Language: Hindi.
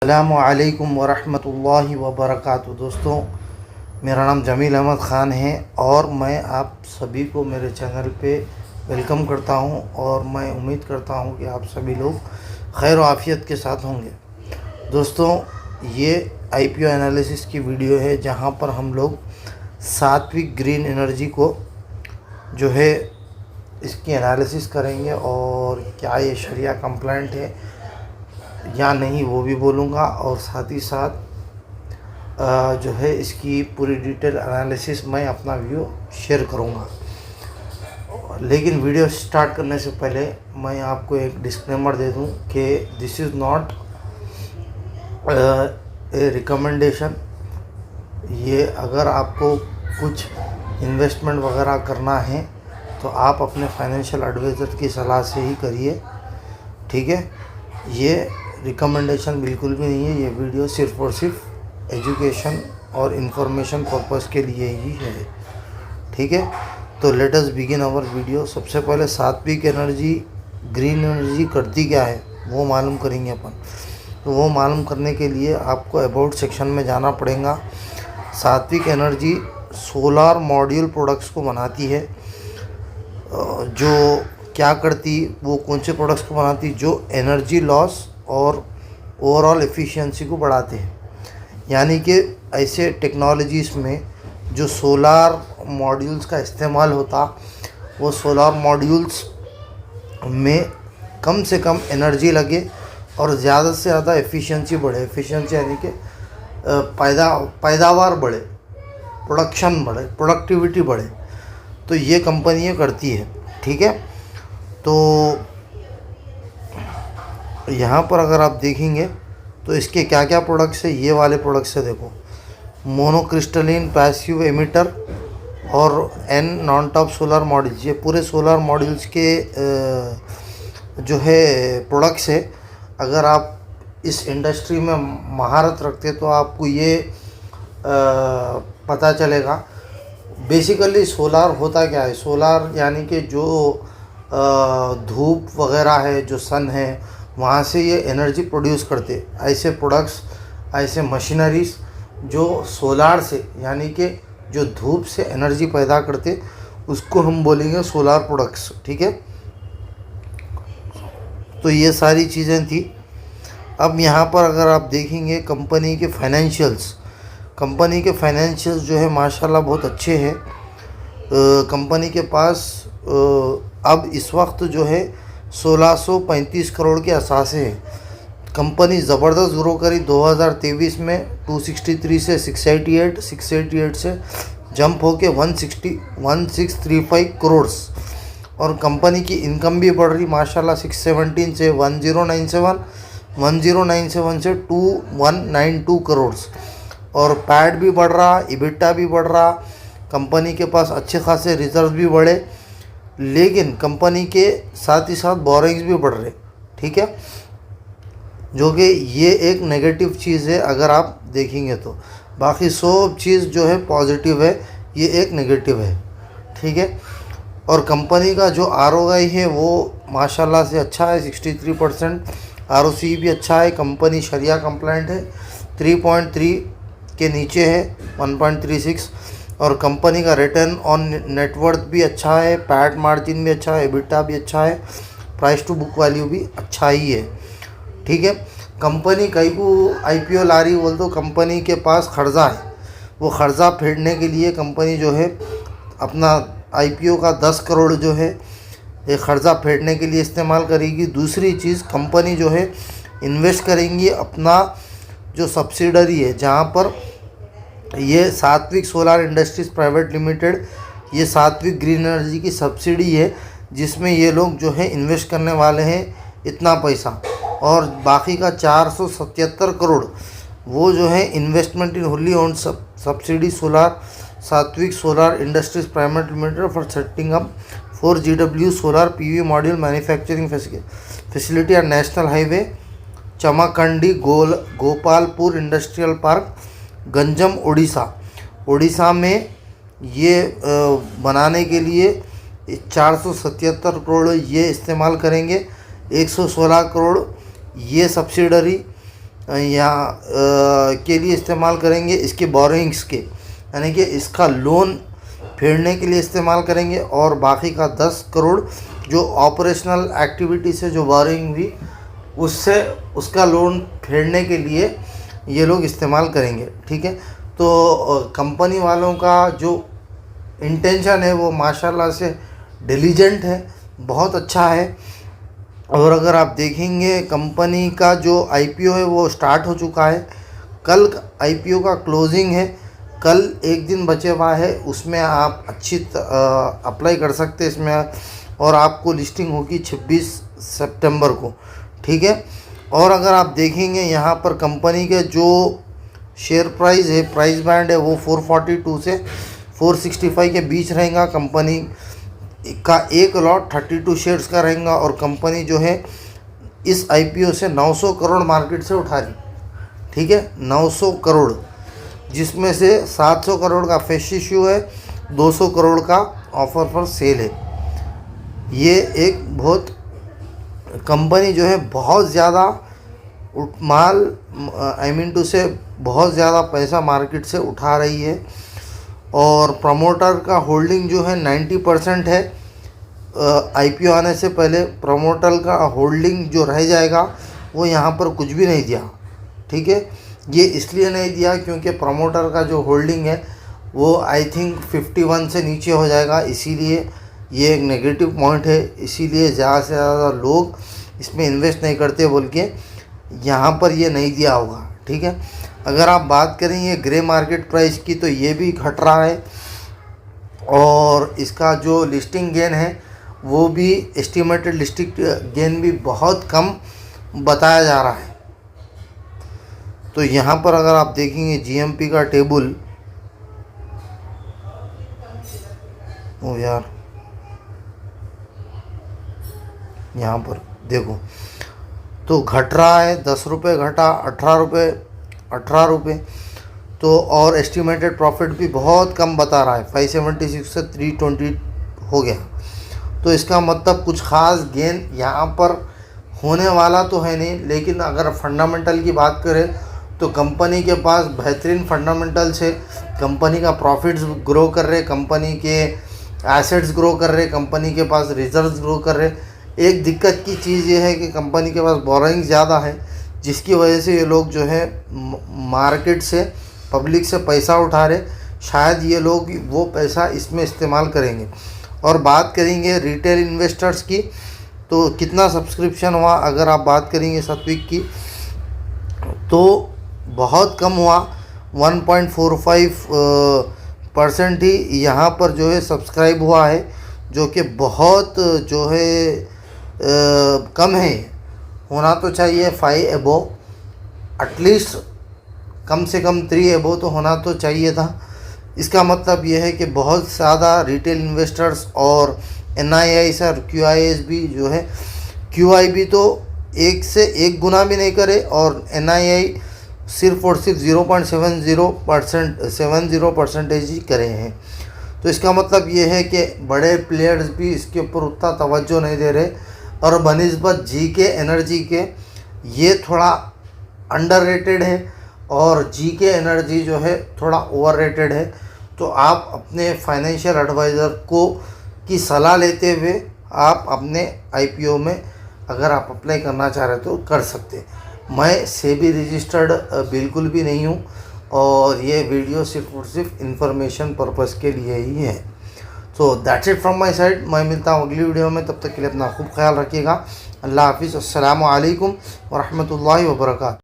अस्सलामुअलैकुम वरहमतुल्लाहि वबरकातुहू। दोस्तों, मेरा नाम जमील अहमद ख़ान है और मैं आप सभी को मेरे चैनल पे वेलकम करता हूं और मैं उम्मीद करता हूं कि आप सभी लोग खैर आफ़ियत के साथ होंगे। दोस्तों, ये आईपीओ एनालिसिस की वीडियो है जहां पर हम लोग सात्विक ग्रीन एनर्जी को जो है इसकी एनालिसिस करेंगे और क्या ये शरिया कंप्लाइंट है या नहीं वो भी बोलूँगा, और साथ ही साथ जो है इसकी पूरी डिटेल एनालिसिस मैं अपना व्यू शेयर करूँगा। लेकिन वीडियो स्टार्ट करने से पहले मैं आपको एक डिस्क्लेमर दे दूं कि this is not a recommendation. ये अगर आपको कुछ इन्वेस्टमेंट वगैरह करना है तो आप अपने फाइनेंशियल एडवाइज़र की सलाह से ही करिए, ठीक है। ये रिकमेंडेशन बिल्कुल भी नहीं है। ये वीडियो सिर्फ़ और सिर्फ एजुकेशन और इन्फॉर्मेशन पर्पस के लिए ही है, ठीक है। तो let us begin our video. सबसे पहले सात्विक एनर्जी ग्रीन एनर्जी करती क्या है वो मालूम करेंगे अपन। तो वो मालूम करने के लिए आपको अबाउट सेक्शन में जाना पड़ेगा। सात्विक एनर्जी सोलार मॉड्यूल प्रोडक्ट्स को बनाती है। जो क्या करती, वो कौन से प्रोडक्ट्स को बनाती जो एनर्जी लॉस और ओवरऑल एफिशिएंसी को बढ़ाते हैं। यानी कि ऐसे टेक्नोलॉजीज़ में जो सोलार मॉड्यूल्स का इस्तेमाल होता, वो सोलार मॉड्यूल्स में कम से कम एनर्जी लगे और ज़्यादा से ज़्यादा एफिशिएंसी बढ़े। एफिशिएंसी यानी कि पैदावार बढ़े, प्रोडक्शन बढ़े, प्रोडक्टिविटी बढ़े। तो ये कंपनियाँ करती है, ठीक है। तो यहाँ पर अगर आप देखेंगे तो इसके क्या क्या प्रोडक्ट्स है, ये वाले प्रोडक्ट्स है। देखो, मोनोक्रिस्टलिन पैसिव एमिटर और N non top solar modules, ये पूरे सोलर मॉड्यूल्स के जो है प्रोडक्ट्स है। अगर आप इस इंडस्ट्री में महारत रखते तो आपको ये पता चलेगा बेसिकली सोलार होता क्या है। सोलार यानी कि जो धूप वगैरह है, जो सन है, वहाँ से ये एनर्जी प्रोड्यूस करते। ऐसे प्रोडक्ट्स, ऐसे मशीनरीज जो सोलार से यानी कि जो धूप से एनर्जी पैदा करते, उसको हम बोलेंगे सोलार प्रोडक्ट्स, ठीक है। तो ये सारी चीज़ें थी। अब यहाँ पर अगर आप देखेंगे कंपनी के फाइनेंशियल्स, कंपनी के फाइनेंशियल्स जो है माशाल्लाह बहुत अच्छे हैं। कंपनी के पास अब इस वक्त जो है 1635 करोड़ के असासे हैं। कंपनी ज़बरदस्त ग्रो करी 2023 में 263 से 688, 688 से जंप होके 1635 करोड़। और कंपनी की इनकम भी बढ़ रही माशाल्लाह 617 से 1097, 1097 से 2192 करोड़। और पैड भी बढ़ रहा, इबिटा भी बढ़ रहा। कंपनी के पास अच्छे खासे रिजर्व भी बढ़े, लेकिन कंपनी के साथ ही साथ बोरिंग्स भी बढ़ रहे, ठीक है। जो कि ये एक नेगेटिव चीज़ है अगर आप देखेंगे तो। बाकी सब चीज़ जो है पॉजिटिव है, ये एक नेगेटिव है, ठीक है। और कंपनी का जो ROI है वो माशाल्लाह से अच्छा है, 63%। ROCE भी अच्छा है। कंपनी शरिया कंप्लाइंट है, 3.3 के नीचे है, 1.36। और कंपनी का रिटर्न ऑन नेटवर्थ भी अच्छा है, पैट मार्जिन भी अच्छा है, एबिटा भी अच्छा है, प्राइस टू बुक वैल्यू भी अच्छा ही है, ठीक है। कंपनी कई को IPO ला रही बोल तो कंपनी के पास खर्जा है। वो खर्जा फेडने के लिए कंपनी जो है अपना IPO का 10 करोड़ जो है ये खर्जा फेडने के लिए इस्तेमाल करेगी। दूसरी चीज़, कंपनी जो है इन्वेस्ट करेंगी अपना जो सब्सिडरी है, जहाँ पर ये सात्विक सोलार इंडस्ट्रीज़ प्राइवेट लिमिटेड, ये सात्विक ग्रीन एनर्जी की सब्सिडी है, जिसमें ये लोग जो है इन्वेस्ट करने वाले हैं इतना पैसा। और बाकी का 477 करोड़ वो जो है investment in wholly owned subsidiary solar Saatvik Solar Industries Private Limited for setting up 4 GW solar PV module manufacturing facility और national highway Chamakhandi Gopalpur industrial park, Ganjam, Orissa में ये बनाने के लिए 477 करोड़ ये इस्तेमाल करेंगे। 116 करोड़ ये सब्सिडरी के लिए इस्तेमाल करेंगे, इसके बोरोइंग्स के, यानी कि इसका लोन फेडने के लिए इस्तेमाल करेंगे, और बाकी का 10 करोड़ जो ऑपरेशनल एक्टिविटी से जो बोरोइंग हुई उससे उसका लोन फेडने के लिए ये लोग इस्तेमाल करेंगे। ठीक है, तो कंपनी वालों का जो इंटेंशन है वो माशाल्लाह से डिलीजेंट है, बहुत अच्छा है। और अगर आप देखेंगे कंपनी का जो आईपीओ है वो स्टार्ट हो चुका है, कल आईपीओ का क्लोजिंग है, कल एक दिन बचे हुआ है, उसमें आप अच्छी अप्लाई कर सकते हैं इसमें, और आपको लिस्टिंग होगी 26 सितंबर को। ठीक है, और अगर आप देखेंगे यहाँ पर कंपनी के जो शेयर प्राइस है, प्राइस बैंड है वो 442 से 465 के बीच रहेगा। कंपनी का एक लॉट 32 शेयर्स का रहेगा, और कंपनी जो है इस आईपीओ से 900 करोड़ मार्केट से उठा रही। ठीक है, 900 करोड़, जिसमें से 700 करोड़ का फ्रेश इश्यू है, 200 करोड़ का ऑफर फॉर सेल है। ये एक बहुत कंपनी जो है बहुत ज़्यादा माल टू से बहुत ज़्यादा पैसा मार्केट से उठा रही है, और प्रमोटर का होल्डिंग जो है 90% है। आईपीओ आने से पहले प्रमोटर का होल्डिंग जो रह जाएगा वो यहाँ पर कुछ भी नहीं दिया। ठीक है, ये इसलिए नहीं दिया क्योंकि प्रमोटर का जो होल्डिंग है वो आई थिंक 51 से नीचे हो जाएगा, इसीलिए ये एक नेगेटिव पॉइंट है, इसीलिए ज़्यादा से ज़्यादा लोग इसमें इन्वेस्ट नहीं करते बोल के यहाँ पर ये नहीं दिया होगा। ठीक है, अगर आप बात करें ये ग्रे मार्केट प्राइस की तो ये भी घट रहा है, और इसका जो लिस्टिंग गेन है वो भी एस्टिमेटेड लिस्टिंग गेन भी बहुत कम बताया जा रहा है। तो यहाँ पर अगर आप देखेंगे जीएमपी का टेबल, ओ यार यहाँ पर देखो तो घट रहा है, 10 रुपये घटा, 18 रुपये तो, और एस्टिमेटेड प्रॉफिट भी बहुत कम बता रहा है, 576 से 320 हो गया। तो इसका मतलब कुछ ख़ास गेन यहाँ पर होने वाला तो है नहीं, लेकिन अगर फंडामेंटल की बात करें तो कंपनी के पास बेहतरीन फंडामेंटल्स है, कंपनी का प्रॉफिट्स ग्रो कर रहे, कंपनी के एसेट्स ग्रो कर रहे, कंपनी के पास रिजर्व्स ग्रो कर रहे। एक दिक्कत की चीज़ ये है कि कंपनी के पास बोरोइंग ज़्यादा है, जिसकी वजह से ये लोग जो है मार्केट से, पब्लिक से पैसा उठा रहे, शायद ये लोग वो पैसा इसमें इस्तेमाल करेंगे। और बात करेंगे रिटेल इन्वेस्टर्स की, तो कितना सब्सक्रिप्शन हुआ, अगर आप बात करेंगे सत्विक की तो बहुत कम हुआ, 1.45% ही यहाँ पर जो है सब्सक्राइब हुआ है, जो कि बहुत जो है कम है। होना तो चाहिए 5 एबो, एटलीस्ट कम से कम 3 एबो तो होना तो चाहिए था। इसका मतलब यह है कि बहुत ज़्यादा रिटेल इन्वेस्टर्स और NIIs और QIs भी जो है, QI तो 1 से 1 गुना भी नहीं करे, और NII सिर्फ और सिर्फ 0.70% ही करे हैं। तो इसका मतलब ये है कि बड़े प्लेयर्स भी इसके ऊपर उतना तवज्जो नहीं दे रहे, और बनिस्बत GK एनर्जी के ये थोड़ा अंडररेटेड है, और GK एनर्जी जो है थोड़ा ओवररेटेड है। तो आप अपने फाइनेंशियल एडवाइज़र की सलाह लेते हुए आप अपने IPO में अगर आप अप्लाई करना चाह रहे तो कर सकते। मैं सेबी रजिस्टर्ड बिल्कुल भी नहीं हूँ, और ये वीडियो सिर्फ और सिर्फ इंफॉर्मेशन पर्पज़ के लिए ही है। So that's it from my side. मैं मिलता हूँ अगली वीडियो में, तब तक के लिए अपना खूब ख्याल रखिएगा। अल्लाह हाफिज़, अस्सलामु अलैकुम व रहमतुल्लाहि व बरकातहू।